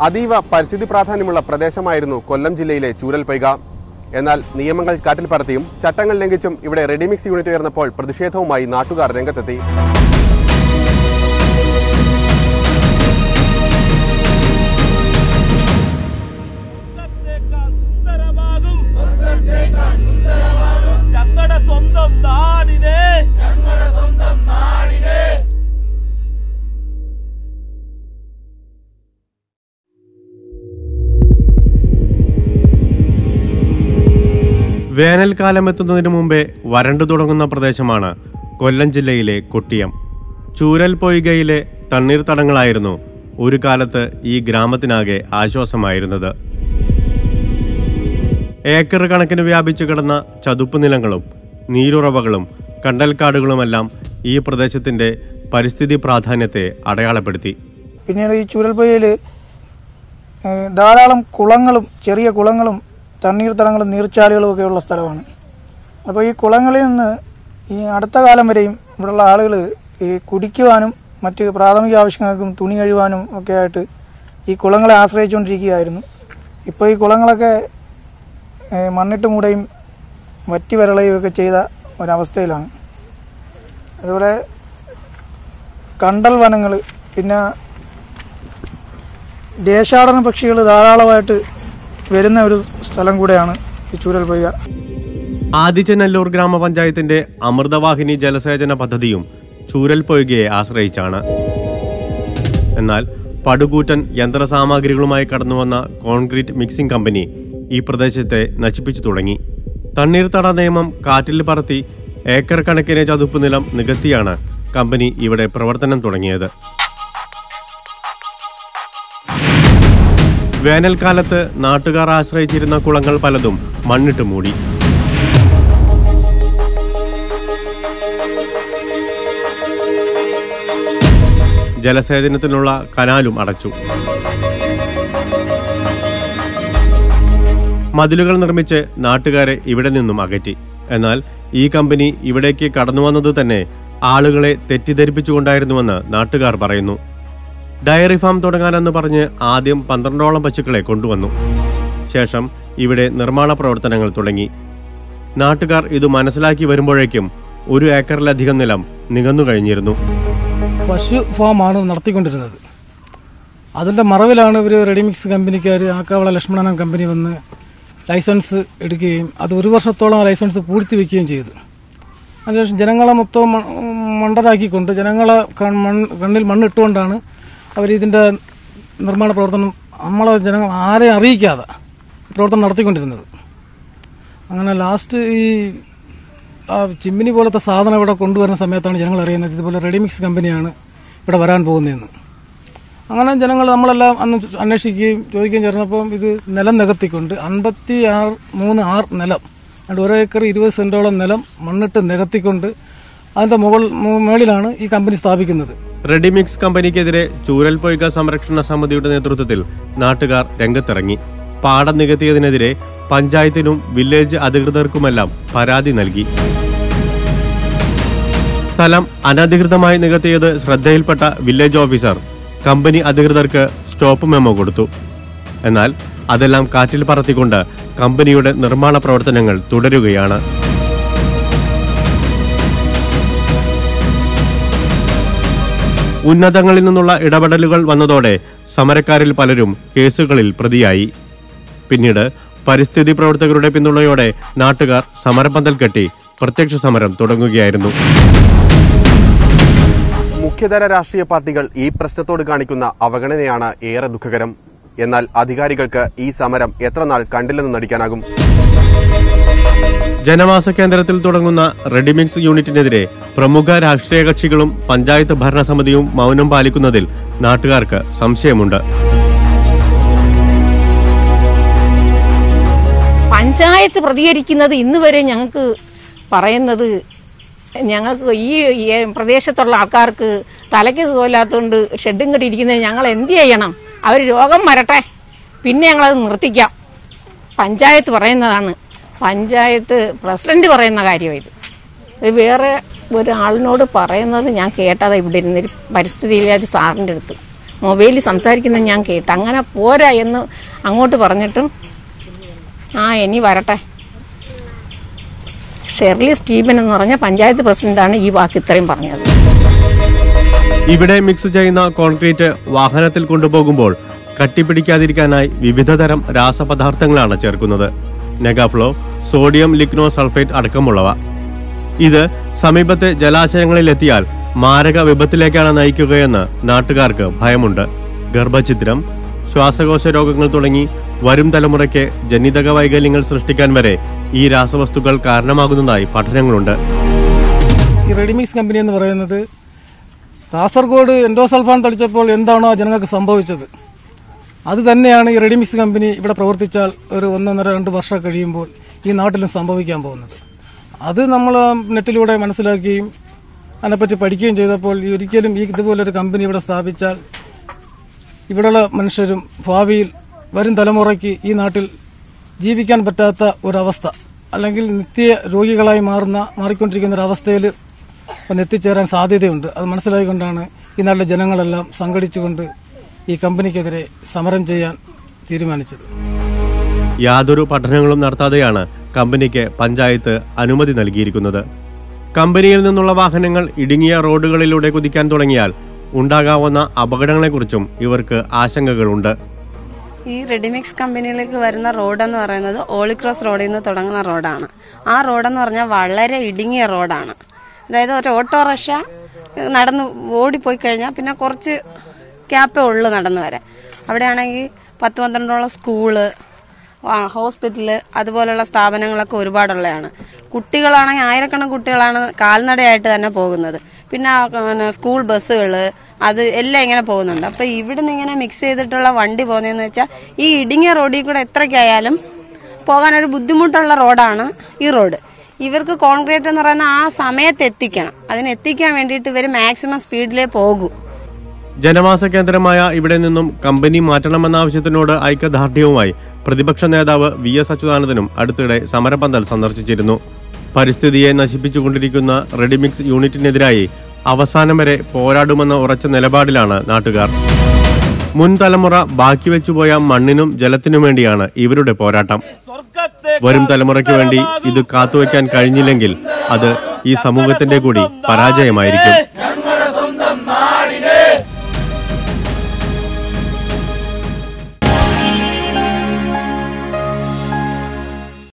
അതീവ പരിസ്ഥിതി പ്രാധാന്യമുള്ള പ്രദേശമായിരുന്നു കൊല്ലം ജില്ലയിലെ ചൂരൽപൊയ്ക. എന്നാൽ നിയമങ്ങൾ കാറ്റിൽ പറത്തിയും ചട്ടങ്ങൾ ലംഘിച്ചും ഇവിടെ റെഡിമിക്സ് യൂണിറ്റ് ഉയർന്നപ്പോൾ പ്രതിഷേധവുമായി നാട്ടുകാർ രംഗത്തെത്തി. വേനൽക്കാലം എത്തുന്നതിന് മുമ്പേ വരണ്ടു തുടങ്ങുന്ന പ്രദേശമാണ് കൊല്ലം ജില്ലയിലെ കൊട്ടിയം. ചൂരൽപൊയ്കയിലെ തണ്ണീർത്തടങ്ങളായിരുന്നു ഒരു കാലത്ത് ഈ ഗ്രാമത്തിനാകെ ആശ്വാസമായിരുന്നത്. ഏക്കർ കണക്കിന് വ്യാപിച്ചു കിടന്ന ചതുപ്പ് നിലങ്ങളും നീരുറവകളും കണ്ടൽക്കാടുകളുമെല്ലാം ഈ പ്രദേശത്തിന്റെ പരിസ്ഥിതി പ്രാധാന്യത്തെ അടയാളപ്പെടുത്തി. പിന്നീട് ഈ ചൂരൽപൊയ്കയിൽ ധാരാളം കുളങ്ങളും ചെറിയ കുളങ്ങളും തണ്ണീർത്തടങ്ങളും നീർച്ചാലുകളും ഒക്കെയുള്ള സ്ഥലമാണ്. അപ്പോൾ ഈ കുളങ്ങളിൽ നിന്ന് ഈ അടുത്ത കാലം വരെയും ഇവിടെയുള്ള ആളുകൾ ഈ കുടിക്കുവാനും മറ്റ് പ്രാഥമിക ആവശ്യങ്ങൾക്കും തുണി കഴുകാനും ഒക്കെ ആയിട്ട് ഈ കുളങ്ങളെ ആശ്രയിച്ചുകൊണ്ടിരിക്കുകയായിരുന്നു. ഇപ്പോൾ ഈ കുളങ്ങളൊക്കെ മണ്ണിട്ട് മൂടയും വറ്റി വരളയും ഒക്കെ ചെയ്ത ഒരവസ്ഥയിലാണ്. അതുപോലെ കണ്ടൽ വനങ്ങൾ, പിന്നെ ദേശാടന പക്ഷികൾ ധാരാളമായിട്ട് വരുന്ന ഒരു സ്ഥലം കൂടെയാണ് ഈ ചൂരൽപൊയ്ക. ആദിച്ചനല്ലൂർ ഗ്രാമപഞ്ചായത്തിന്റെ അമൃതവാഹിനി ജലസേചന പദ്ധതിയും ചൂരൽപൊയ്കയെ ആശ്രയിച്ചാണ്. എന്നാൽ പടുകൂറ്റൻ യന്ത്രസാമഗ്രികളുമായി കടന്നുവന്ന കോൺക്രീറ്റ് മിക്സിംഗ് കമ്പനി ഈ പ്രദേശത്തെ നശിപ്പിച്ചു തുടങ്ങി. തണ്ണീർത്തട നിയമം കാറ്റിൽ പറത്തി ഏക്കർ കണക്കിന് ചതുപ്പ് നിലം നികത്തിയാണ് കമ്പനി ഇവിടെ പ്രവർത്തനം തുടങ്ങിയത്. വേനൽക്കാലത്ത് നാട്ടുകാർ ആശ്രയിച്ചിരുന്ന കുളങ്ങൾ പലതും മണ്ണിട്ട് മൂടി. ജലസേചനത്തിനുള്ള കനാലും അടച്ചു. മതിലുകൾ നിർമ്മിച്ച് നാട്ടുകാരെ ഇവിടെ നിന്നും അകറ്റി. എന്നാൽ ഈ കമ്പനി ഇവിടേക്ക് കടന്നുവന്നത് തന്നെ ആളുകളെ തെറ്റിദ്ധരിപ്പിച്ചുകൊണ്ടായിരുന്നുവെന്ന് നാട്ടുകാർ പറയുന്നു. ഡയറി ഫാം തുടങ്ങാനെന്ന് പറഞ്ഞ് ആദ്യം 12ഓളം പശുക്കളെ കൊണ്ടുവന്നു. ശേഷം ഇവിടെ നിർമ്മാണ പ്രവർത്തനങ്ങൾ തുടങ്ങി. നാട്ടുകാർ ഇത് മനസ്സിലാക്കി വരുമ്പോഴേക്കും 1 ഏക്കറിലധികം നിലം നികന്നു കഴിഞ്ഞിരുന്നു. പശു ഫാമാണ് നടത്തിക്കൊണ്ടിരുന്നത്. അതിൻ്റെ മറവിലാണ് ഇവർ റെഡിമിക്സ് കമ്പനിക്കാർ ആക്കാവള ലക്ഷ്മണൻ കമ്പനി വന്ന് ലൈസൻസ് എടുക്കുകയും അത് 1 വർഷത്തോളം ആ ലൈസൻസ് പൂഴ്ത്തി വയ്ക്കുകയും ചെയ്തു. അതിനുശേഷം ജനങ്ങളെ മൊത്തം മണ്ടരാക്കിക്കൊണ്ട് ജനങ്ങളെ കണ്ണിൽ മണ്ണിട്ടുകൊണ്ടാണ് അവരിതിൻ്റെ നിർമ്മാണ പ്രവർത്തനം നമ്മളെ ജനങ്ങൾ ആരെയും അറിയിക്കാതെ പ്രവർത്തനം നടത്തിക്കൊണ്ടിരുന്നത്. അങ്ങനെ ലാസ്റ്റ് ഈ ചിമ്മിനി പോലത്തെ സാധനം ഇവിടെ കൊണ്ടുവരുന്ന സമയത്താണ് ജനങ്ങൾ അറിയുന്നത് ഇതുപോലെ റെഡിമിക്സ് കമ്പനിയാണ് ഇവിടെ വരാൻ പോകുന്നതെന്ന്. അങ്ങനെ ജനങ്ങൾ നമ്മളെല്ലാം അന്ന് അന്വേഷിക്കുകയും ചോദിക്കുകയും ചേർന്നപ്പം ഇത് നിലം നികത്തിക്കൊണ്ട് 56 നിലം 1 ഏക്കർ 20 സെന്റോളം നിലം മണ്ണിട്ട് നികത്തിക്കൊണ്ട് അതിന്റെ മുകളിലാണ് ഈ കമ്പനി സ്ഥാപിക്കുന്നത്. റെഡിമിക്സ് കമ്പനിക്കെതിരെ ചൂരൽപൊയ്ക സംരക്ഷണ സമിതിയുടെ നേതൃത്വത്തിൽ നാട്ടുകാർ രംഗത്തിറങ്ങി. പാടം നികത്തിയതിനെതിരെ പഞ്ചായത്തിനും വില്ലേജ് അധികൃതർക്കുമെല്ലാം പരാതി നൽകി. സ്ഥലം അനധികൃതമായി നികത്തിയത് ശ്രദ്ധയിൽപ്പെട്ട വില്ലേജ് ഓഫീസർ കമ്പനി അധികൃതർക്ക് സ്റ്റോപ്പ് മെമ്മോ കൊടുത്തു. എന്നാൽ അതെല്ലാം കാറ്റിൽ പറത്തിക്കൊണ്ട് കമ്പനിയുടെ നിർമ്മാണ പ്രവർത്തനങ്ങൾ തുടരുകയാണ്. ഉന്നതങ്ങളിൽ നിന്നുള്ള ഇടപെടലുകൾ വന്നതോടെ സമരക്കാരിൽ പലരും കേസുകളിൽ പ്രതിയായി. പിന്നീട് പരിസ്ഥിതി പ്രവർത്തകരുടെ പിന്തുണയോടെ നാട്ടുകാർ സമരപന്തൽ കെട്ടി പ്രത്യക്ഷ സമരം തുടങ്ങുകയായിരുന്നു. മുഖ്യധാര രാഷ്ട്രീയ പാർട്ടികൾ ഈ പ്രശ്നത്തോട് കാണിക്കുന്ന അവഗണനയാണ് ഏറെ ദുഃഖകരം. എന്നാൽ അധികാരികൾക്ക് ഈ സമരം എത്ര നാൾ കണ്ടില്ലെന്ന് നടിക്കാനാകും? ജനവാസ കേന്ദ്രത്തിൽ തുടങ്ങുന്ന റെഡിമിക്സ് യൂണിറ്റിനെതിരെ പ്രമുഖ രാഷ്ട്രീയ കക്ഷികളും പഞ്ചായത്ത് ഭരണസമിതിയും മൗനം പാലിക്കുന്നതിൽ നാട്ടുകാർക്ക് സംശയമുണ്ട്. പഞ്ചായത്ത് പ്രതികരിക്കുന്നത് ഇന്ന് വരെ ഞങ്ങൾക്ക് പറയുന്നത്, ഞങ്ങൾക്ക് ഈ പ്രദേശത്തുള്ള ആൾക്കാർക്ക് തലയ്ക്ക് സുഖമില്ലാത്തതുകൊണ്ട് ഷെഡും കെട്ടിയിരിക്കുന്നത് ഞങ്ങൾ എന്ത് ചെയ്യണം? അവർ രോഗം വരട്ടെ, പിന്നെ ഞങ്ങളത് നിർത്തിക്കാം. പഞ്ചായത്ത് പറയുന്നതാണ്, പഞ്ചായത്ത് പ്രസിഡന്റ് പറയുന്ന കാര്യം ഇത്. വേറെ ഒരാളിനോട് പറയുന്നത് ഞാൻ കേട്ടതാണ് ഇവിടെ ഇരുന്നൊരു പരിസ്ഥിതിയിലെ ഒരു സാറിൻ്റെ അടുത്ത്. മൊബൈലിൽ സംസാരിക്കുന്നത് ഞാൻ കേട്ടു. അങ്ങനെ പോരാ എന്ന് അങ്ങോട്ട് പറഞ്ഞിട്ടും ഇനി വരട്ടെ. ഷെർലി സ്റ്റീവൻ എന്ന് പറഞ്ഞ പഞ്ചായത്ത് പ്രസിഡന്റാണ് ഈ വാക്ക് ഇത്രയും പറഞ്ഞത്. ഇവിടെ മിക്സ് ചെയ്യുന്ന കോൺക്രീറ്റ് വാഹനത്തിൽ കൊണ്ടുപോകുമ്പോൾ കട്ടിപ്പിടിക്കാതിരിക്കാനായി വിവിധതരം രാസപദാർത്ഥങ്ങളാണ് ചേർക്കുന്നത്. നെഗാഫ്ലോ, സോഡിയം ലിഗ്നോ സൾഫേറ്റ് അടക്കമുള്ളവ. ഇത് സമീപത്തെ ജലാശയങ്ങളിലെത്തിയാൽ മാരക വിപത്തിലേക്കാണ് നയിക്കുകയെന്ന് നാട്ടുകാർക്ക് ഭയമുണ്ട്. ഗർഭഛിദ്രം, ശ്വാസകോശ രോഗങ്ങൾ തുടങ്ങി വരും തലമുറയ്ക്ക് ജനിതക വൈകല്യങ്ങൾ സൃഷ്ടിക്കാൻ വരെ ഈ രാസവസ്തുക്കൾ കാരണമാകുന്നതായി പഠനങ്ങളുണ്ട്. ഈ റെഡിമിക്സ് കമ്പനി എന്ന് പറയുന്നത് കാസർഗോഡ് എൻഡോസൾഫാൻ തളിച്ചപ്പോൾ എന്താണോ ജനങ്ങൾക്ക് സംഭവിച്ചത് അത് തന്നെയാണ് ഈ റെഡിമിക്സ് കമ്പനി ഇവിടെ പ്രവർത്തിച്ചാൽ ഒരു 1.5-2 വർഷം കഴിയുമ്പോൾ ഈ നാട്ടിലും സംഭവിക്കാൻ പോകുന്നത്. അത് നമ്മൾ നെറ്റിലൂടെ മനസ്സിലാക്കുകയും അതിനെപ്പറ്റി പഠിക്കുകയും ചെയ്തപ്പോൾ ഒരിക്കലും ഇതുപോലൊരു കമ്പനി ഇവിടെ സ്ഥാപിച്ചാൽ ഇവിടെയുള്ള മനുഷ്യരും ഭാവിയിൽ വരും തലമുറയ്ക്ക് ഈ നാട്ടിൽ ജീവിക്കാൻ പറ്റാത്ത ഒരവസ്ഥ, അല്ലെങ്കിൽ നിത്യ രോഗികളായി മാറിക്കൊണ്ടിരിക്കുന്ന ഒരവസ്ഥയിൽ എത്തിച്ചേരാൻ സാധ്യതയുണ്ട്. അത് മനസ്സിലാക്കിക്കൊണ്ടാണ് ഈ നാട്ടിലെ ജനങ്ങളെല്ലാം സംഘടിച്ചുകൊണ്ട് ഈ കമ്പനിക്കെതിരെ സമരം ചെയ്യാൻ തീരുമാനിച്ചത്. യാതൊരു പഠനങ്ങളും നടത്താതെയാണ് കമ്പനിക്ക് പഞ്ചായത്ത് അനുമതി നൽകിയിരിക്കുന്നത്. കമ്പനിയിൽ നിന്നുള്ള വാഹനങ്ങൾ ഇടുങ്ങിയ റോഡുകളിലൂടെ കുതിക്കാൻ തുടങ്ങിയാൽ ഉണ്ടാകാവുന്ന അപകടങ്ങളെക്കുറിച്ചും ഇവർക്ക് ആശങ്കകളുണ്ട്. ഈ റെഡിമിക്സ് കമ്പനിയിലേക്ക് വരുന്ന റോഡെന്ന് പറയുന്നത് ഓളിക്രോസ് റോഡിൽ നിന്ന് തുടങ്ങുന്ന റോഡാണ്. ആ റോഡെന്ന് പറഞ്ഞാൽ വളരെ ഇടുങ്ങിയ റോഡാണ്. അതായത് ഒരു ഓട്ടോറിക്ഷ നടന്ന് ഓടിപ്പോയി കഴിഞ്ഞാൽ പിന്നെ കുറച്ച് ക്യാപ്പേ ഉള്ളൂ നടന്നു വരാൻ. അവിടെയാണെങ്കിൽ 10-12 സ്കൂള്, ഹോസ്പിറ്റല്, അതുപോലുള്ള സ്ഥാപനങ്ങളൊക്കെ ഒരുപാടുള്ളതാണ്. കുട്ടികളാണെങ്കിൽ ആയിരക്കണക്കിന് കുട്ടികളാണ് കാൽനടയായിട്ട് തന്നെ പോകുന്നത്. പിന്നെ സ്കൂൾ ബസ്സുകൾ അത് എല്ലാം ഇങ്ങനെ പോകുന്നുണ്ട്. അപ്പം ഇവിടുന്ന് ഇങ്ങനെ മിക്സ് ചെയ്തിട്ടുള്ള വണ്ടി പോകുന്നതെന്ന് വെച്ചാൽ ഈ ഇടുങ്ങിയ റോഡിൽ കൂടെ എത്രയ്ക്കായാലും പോകാനൊരു ബുദ്ധിമുട്ടുള്ള റോഡാണ് ഈ റോഡ്. ഇവർക്ക് കോൺക്രീറ്റ് എന്ന് പറയുന്ന ആ സമയത്ത് എത്തിക്കണം. അതിനെത്തിക്കാൻ വേണ്ടിയിട്ട് ഇവർ മാക്സിമം സ്പീഡിലേ പോകൂ. ജനവാസ കേന്ദ്രമായ ഇവിടെ നിന്നും കമ്പനി മാറ്റണമെന്ന ആവശ്യത്തിനോട് ഐക്യദാർഢ്യവുമായി പ്രതിപക്ഷ നേതാവ് VS അച്യുതാനന്ദനും അടുത്തിടെ സമരപന്തൽ സന്ദർശിച്ചിരുന്നു. പരിസ്ഥിതിയെ നശിപ്പിച്ചുകൊണ്ടിരിക്കുന്ന റെഡിമിക്സ് യൂണിറ്റിനെതിരായി അവസാനം വരെ പോരാടുമെന്ന ഉറച്ച നിലപാടിലാണ് നാട്ടുകാർ. മുൻ തലമുറ ബാക്കി വെച്ചുപോയ മണ്ണിനും ജലത്തിനും വേണ്ടിയാണ് ഇവരുടെ പോരാട്ടം. വരും തലമുറയ്ക്ക് വേണ്ടി ഇത് കാത്തുവയ്ക്കാൻ കഴിഞ്ഞില്ലെങ്കിൽ അത് ഈ സമൂഹത്തിന്റെ കൂടി പരാജയമായിരിക്കും.